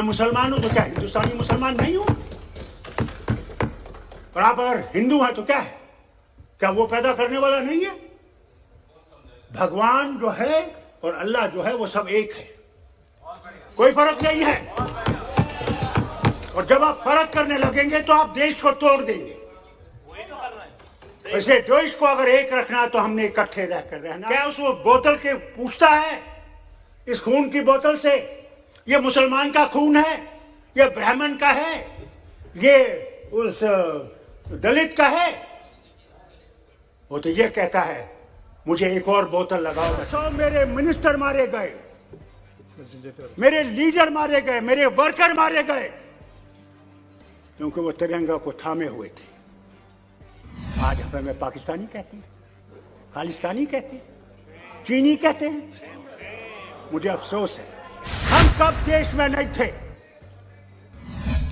मुसलमान हूं तो क्या हिंदुस्तानी मुसलमान नहीं हूं? और आप अगर हिंदू हैं तो क्या है? क्या वो पैदा करने वाला नहीं है? भगवान जो है और अल्लाह जो है वो सब एक है, कोई फर्क नहीं है। और जब आप फर्क करने लगेंगे तो आप देश को तोड़ देंगे। ऐसे देश को अगर एक रखना है तो हमने इकट्ठे रहकर रहना। क्या उस वो बोतल के पूछता है इस खून की बोतल से ये मुसलमान का खून है, ये ब्राह्मण का है, ये उस दलित का है? वो तो ये कहता है मुझे एक और बोतल लगाओ। तो मेरे मिनिस्टर मारे गए, मेरे लीडर मारे गए, मेरे वर्कर मारे गए, क्योंकि वो तिरंगा को थामे हुए थे। आज हमें पाकिस्तानी कहते हैं, खालिस्तानी कहते हैं, चीनी कहते हैं। मुझे अफसोस है हम कब देश में नहीं थे।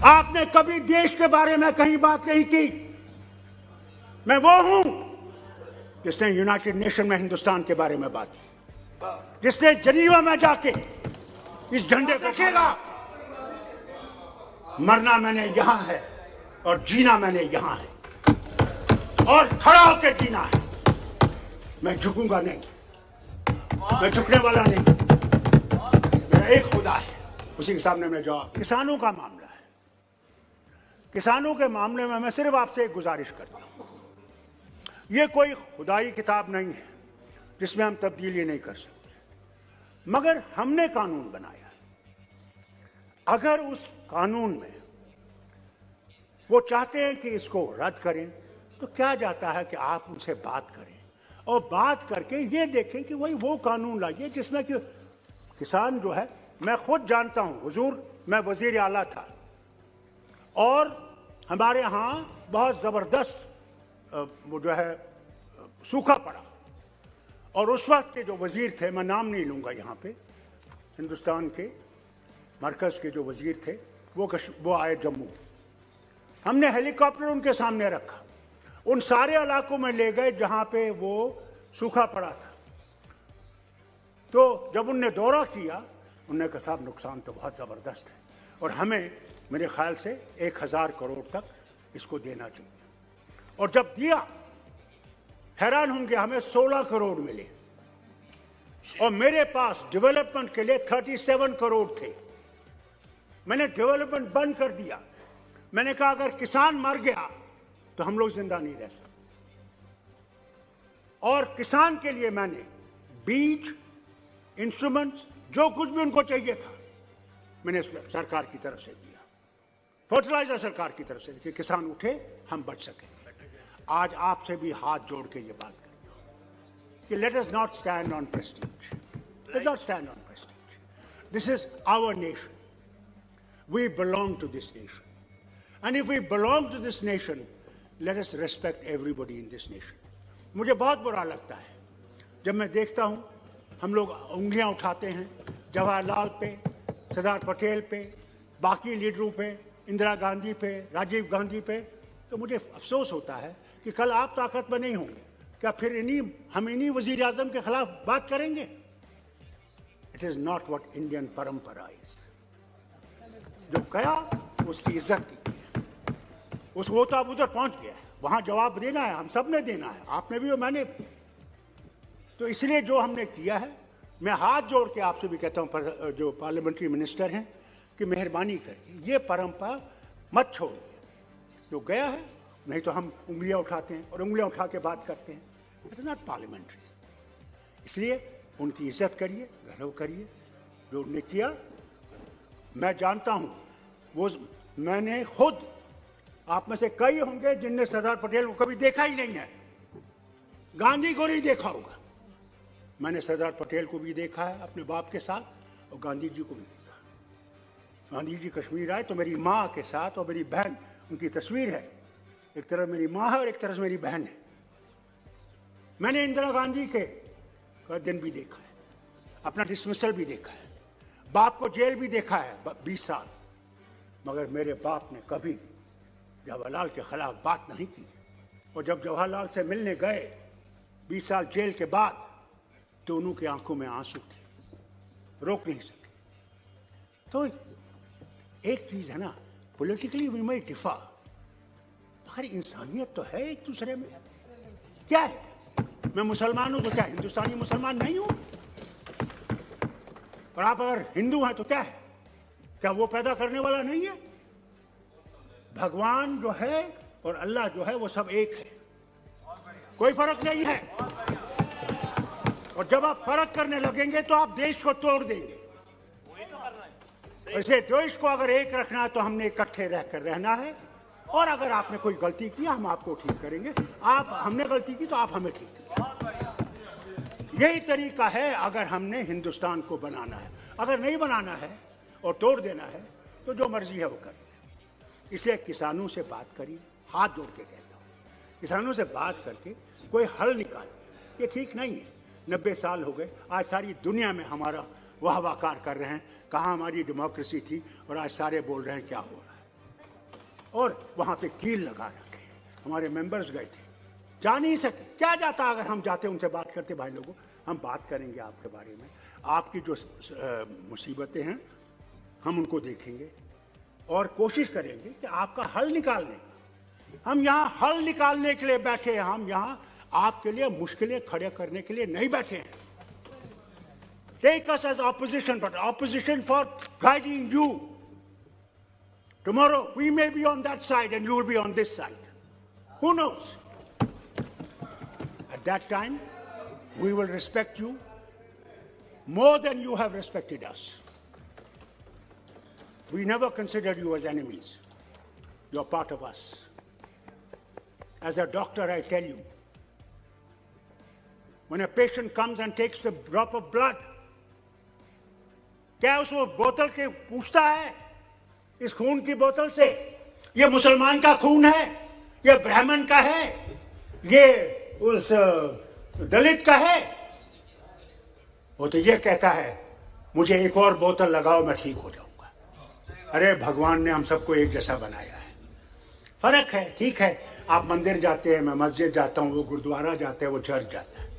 आपने कभी देश के बारे में कहीं बात नहीं की। मैं वो हूं जिसने यूनाइटेड नेशन में हिंदुस्तान के बारे में बात की, जिसने जनीवा में जाके इस झंडे को रखेगा। मरना मैंने यहां है और जीना मैंने यहां है, और खड़ा होकर जीना है। मैं झुकूंगा नहीं, मैं झुकने वाला नहीं। मेरा एक खुदा है, उसी के सामने मैं जवाब। किसानों का मामला है, किसानों के मामले में मैं सिर्फ आपसे एक गुजारिश करता हूं। ये कोई खुदाई किताब नहीं है जिसमें हम तब्दीली नहीं कर सकते, मगर हमने कानून बनाया। अगर उस कानून में वो चाहते हैं कि इसको रद्द करें तो क्या जाता है कि आप उनसे बात करें और बात करके ये देखें कि वही वो कानून लाइए जिसमें कि किसान जो है, मैं खुद जानता हूं हुजूर, मैं वजीर आला था और हमारे यहाँ बहुत ज़बरदस्त वो जो है सूखा पड़ा, और उस वक्त के जो वजीर थे, मैं नाम नहीं लूँगा यहाँ पे, हिंदुस्तान के मरकज़ के जो वजीर थे वो आए जम्मू। हमने हेलीकॉप्टर उनके सामने रखा, उन सारे इलाकों में ले गए जहाँ पे वो सूखा पड़ा था। तो जब उनने दौरा किया, उन्होंने कहा साहब नुकसान तो बहुत ज़बरदस्त है और हमें मेरे ख्याल से 1000 करोड़ तक इसको देना चाहिए। और जब दिया, हैरान होंगे, हमें 16 करोड़ मिले और मेरे पास डेवलपमेंट के लिए 37 करोड़ थे। मैंने डेवलपमेंट बंद कर दिया। मैंने कहा अगर किसान मर गया तो हम लोग जिंदा नहीं रह सकते, और किसान के लिए मैंने बीज, इंस्ट्रूमेंट्स, जो कुछ भी उनको चाहिए था मैंने सरकार की तरफ से दिया, फर्टिलाइजर सरकार की तरफ से, कि किसान उठे, हम बच सकें। आज आपसे भी हाथ जोड़ के ये बात करता हूं कि let us not stand on prestige, let not stand on prestige. This is our nation, we belong to this nation, and if we belong to this nation, let us respect everybody in this nation. मुझे बहुत बुरा लगता है जब मैं देखता हूं हम लोग उंगलियां उठाते हैं जवाहरलाल पे, सरदार पटेल पे, बाकी लीडरों पे, इंदिरा गांधी पे, राजीव गांधी पे, तो मुझे अफसोस होता है कि कल आप ताकत में नहीं होंगे, क्या फिर हम इन्हीं वजीर आजम के खिलाफ बात करेंगे? It is not what Indian परंपरा इज। जो गया उसकी इज्जत की, उसको तो अब उधर पहुंच गया है, वहां जवाब देना है, हम सब ने देना है, आपने भी और मैंने भी। तो इसलिए जो हमने किया है, मैं हाथ जोड़ के आपसे भी कहता हूं जो पार्लियामेंट्री मिनिस्टर हैं कि मेहरबानी करके ये परंपरा मत छोड़िए। जो गया है, नहीं तो हम उंगलियां उठाते हैं और उंगलियां उठा के बात करते हैं। It is not parliamentary. इसलिए उनकी इज्जत करिए, गौरव करिए जो उन्होंने किया। मैं जानता हूं वो, मैंने खुद, आप में से कई होंगे जिनने सरदार पटेल को कभी देखा ही नहीं है, गांधी को नहीं देखा होगा। मैंने सरदार पटेल को भी देखा है अपने बाप के साथ और गांधी जी को भी देखा। गांधी जी कश्मीर आए तो मेरी माँ के साथ, और मेरी बहन, उनकी तस्वीर है, एक तरफ मेरी माँ है और एक तरफ मेरी बहन है। मैंने इंदिरा गांधी के दिन भी देखा है, अपना डिसमिसल भी देखा है, बाप को जेल भी देखा है 20 साल, मगर मेरे बाप ने कभी जवाहरलाल के खिलाफ बात नहीं की। और जब जवाहरलाल से मिलने गए 20 साल जेल के बाद, दोनों की आंखों में आंसू थे, रोक नहीं सके। तो एक चीज है ना, पॉलिटिकली वी मे डिफर, हर इंसानियत तो है एक दूसरे में। क्या है, मैं मुसलमान हूं तो क्या हिंदुस्तानी मुसलमान नहीं हूं? और आप अगर हिंदू हैं तो क्या है, क्या वो पैदा करने वाला नहीं है? भगवान जो है और अल्लाह जो है वो सब एक है, कोई फर्क नहीं है। और जब आप फर्क करने लगेंगे तो आप देश को तोड़ देंगे। इसे देश को अगर एक रखना है तो हमने इकट्ठे रहकर रहना है, और अगर आपने कोई गलती की हम आपको ठीक करेंगे, आप हमने गलती की तो आप हमें ठीक करेंगे। यही तरीका है अगर हमने हिंदुस्तान को बनाना है। अगर नहीं बनाना है और तोड़ देना है तो जो मर्जी है वो करिए। इसलिए किसानों से बात करिए, हाथ जोड़ के कहता हूँ, किसानों से बात करके कोई हल निकालिए। ये ठीक नहीं है, 90 साल हो गए, आज सारी दुनिया में हमारा वाहवाकार कर रहे हैं, कहाँ हमारी डेमोक्रेसी थी, और आज सारे बोल रहे हैं क्या हो रहा है। और वहाँ पे कील लगा रखे, हमारे मेंबर्स गए थे, जा नहीं सके। क्या जाता अगर हम जाते उनसे बात करते, भाई लोगों हम बात करेंगे आपके बारे में, आपकी जो मुसीबतें हैं हम उनको देखेंगे और कोशिश करेंगे कि आपका हल निकालने का। हम यहाँ हल निकालने के लिए बैठे हैं, हम यहाँ आपके लिए मुश्किलें खड़े करने के लिए नहीं बैठे हैं। Take us as opposition, but opposition for guiding you. Tomorrow we may be on that side and you will be on this side. Who knows? At that time, we will respect you more than you have respected us. We never considered you as enemies. You're part of us. As a doctor, I tell you, when a patient comes and takes a drop of blood, क्या उसको बोतल के पूछता है, इस खून की बोतल से ये मुसलमान का खून है, ये ब्राह्मण का है, ये उस दलित का है? वो तो ये कहता है मुझे एक और बोतल लगाओ मैं ठीक हो जाऊंगा। अरे भगवान ने हम सबको एक जैसा बनाया है, फर्क है, ठीक है। आप मंदिर जाते हैं, मैं मस्जिद जाता हूं, वो गुरुद्वारा जाते हैं, वो चर्च जाता है।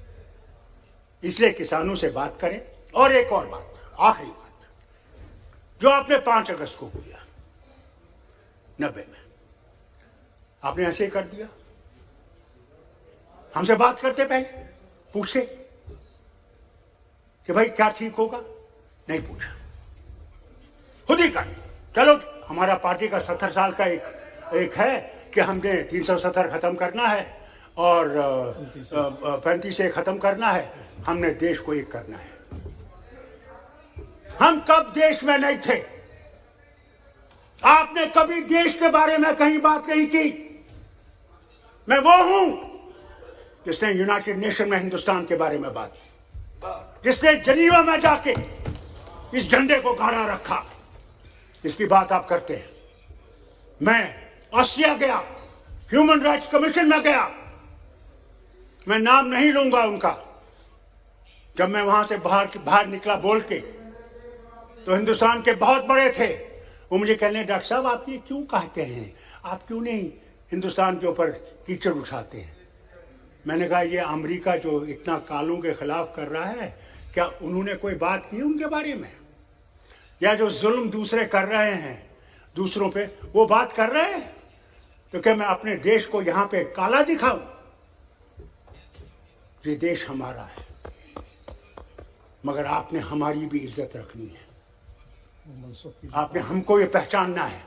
इसलिए किसानों से बात करें। और एक और बात, आखिरी बात, जो आपने 5 अगस्त को किया 90 में, आपने ऐसे कर दिया। हमसे बात करते पहले पूछे कि भाई क्या ठीक होगा, नहीं पूछा, खुद ही कर। चलो हमारा पार्टी का 70 साल का एक है कि हमने 370 खत्म करना है और 35 से खत्म करना है, हमने देश को एक करना है। हम कब देश में नहीं थे? आपने कभी देश के बारे में कहीं बात नहीं की। मैं वो हूं जिसने यूनाइटेड नेशन में हिंदुस्तान के बारे में बात की, जिसने जनीवा में जाके इस झंडे को गाड़ा रखा। इसकी बात आप करते हैं। मैं ऑस्ट्रिया गया, ह्यूमन राइट्स कमीशन में गया, मैं नाम नहीं लूंगा उनका। जब मैं वहां से बाहर निकला बोल के, तो हिंदुस्तान के बहुत बड़े थे, वो मुझे कहने, डॉक्टर साहब आप ये क्यों कहते हैं, आप क्यों नहीं हिंदुस्तान के ऊपर कीचड़ उठाते हैं? मैंने कहा ये अमेरिका जो इतना कालों के खिलाफ कर रहा है, क्या उन्होंने कोई बात की उनके बारे में? या जो जुल्म दूसरे कर रहे हैं दूसरों पे, वो बात कर रहे हैं? तो क्या मैं अपने देश को यहां पे काला दिखाऊं? ये देश हमारा है, मगर आपने हमारी भी इज्जत रखनी है। आपने हमको ये पहचानना है।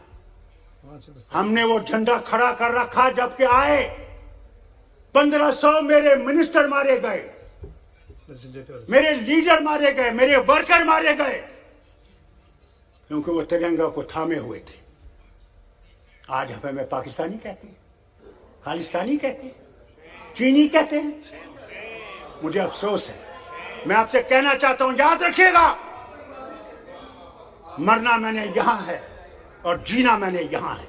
हमने वो झंडा खड़ा कर रखा, जबकि आए 1500 मेरे मिनिस्टर मारे गए, मेरे लीडर मारे गए, मेरे वर्कर मारे गए, क्योंकि वो तिरंगा को थामे हुए थे। आज हमें पाकिस्तानी कहते हैं, खालिस्तानी कहते हैं, चीनी कहते हैं। मुझे अफसोस है। मैं आपसे कहना चाहता हूं, याद रखिएगा, मरना मैंने यहां है और जीना मैंने यहां है,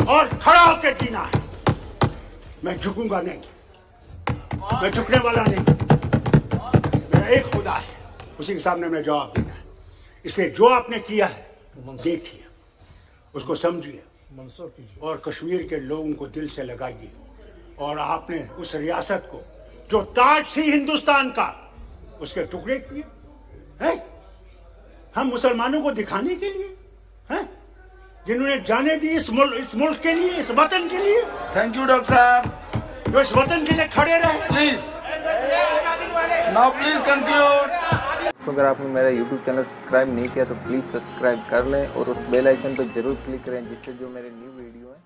और खड़ा होकर जीना है। मैं झुकूंगा नहीं, मैं झुकने वाला नहीं। मेरा एक खुदा है, उसी के सामने मैं जवाब देना है। इसलिए जो आपने किया है देखिए, उसको समझिए, और कश्मीर के लोगों को दिल से लगाइए। और आपने उस रियासत को जो ताज थी हिंदुस्तान का, उसके टुकड़े किए हैं हम मुसलमानों को दिखाने के लिए, हैं? जिन्होंने जाने दी इस मुल्क के लिए, इस वतन के लिए। थैंक यू डॉक्टर साहब, जो इस वतन के लिए खड़े रहे। Please now please conclude. तो अगर आपने मेरा YouTube चैनल सब्सक्राइब नहीं किया तो प्लीज़ सब्सक्राइब कर लें और उस बेल आइकन पर ज़रूर क्लिक करें, जिससे जो मेरे न्यू वीडियो है